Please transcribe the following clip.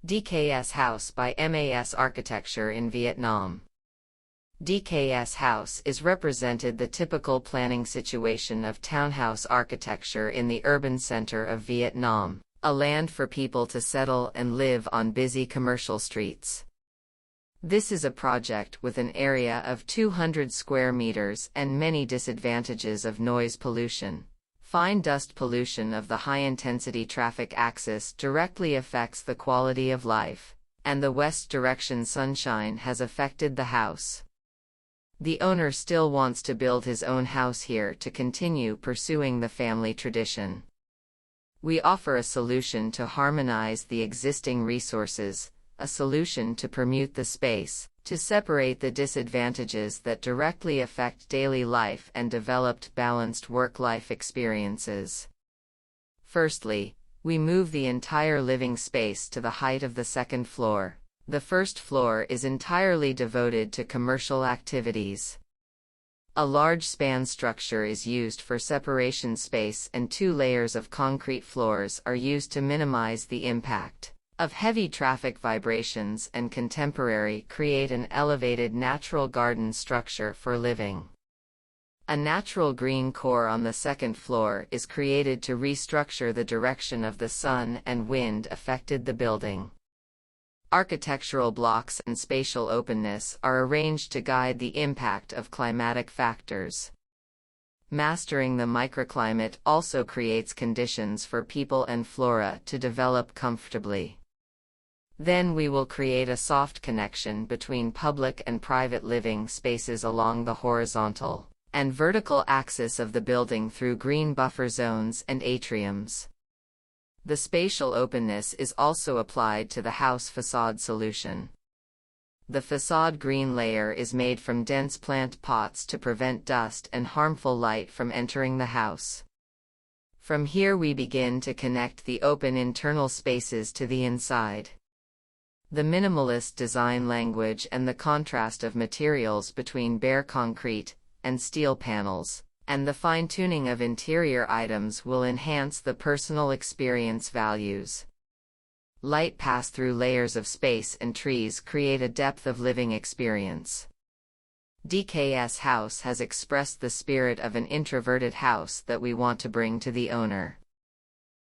DKS House by MAS Architecture in Vietnam. DKS House is represented the typical planning situation of townhouse architecture in the urban center of Vietnam, a land for people to settle and live on busy commercial streets. This is a project with an area of 200 square meters and many disadvantages of noise pollution. Fine dust pollution of the high-intensity traffic axis directly affects the quality of life, and the west direction sunshine has affected the house. The owner still wants to build his own house here to continue pursuing the family tradition. We offer a solution to harmonize the existing resources, a solution to permute the space, to separate the disadvantages that directly affect daily life and developed balanced work-life experiences. Firstly, we move the entire living space to the height of the second floor. The first floor is entirely devoted to commercial activities. A large span structure is used for separation space and 2 layers of concrete floors are used to minimize the impact of heavy traffic vibrations and contemporary create an elevated natural garden structure for living. A natural green core on the second floor is created to restructure the direction of the sun and wind affected the building. Architectural blocks and spatial openness are arranged to guide the impact of climatic factors. Mastering the microclimate also creates conditions for people and flora to develop comfortably. Then we will create a soft connection between public and private living spaces along the horizontal and vertical axis of the building through green buffer zones and atriums. The spatial openness is also applied to the house facade solution. The facade green layer is made from dense plant pots to prevent dust and harmful light from entering the house. From here we begin to connect the open internal spaces to the inside. The minimalist design language and the contrast of materials between bare concrete and steel panels, and the fine-tuning of interior items will enhance the personal experience values. Light pass through layers of space and trees create a depth of living experience. DKS House has expressed the spirit of an introverted house that we want to bring to the owner.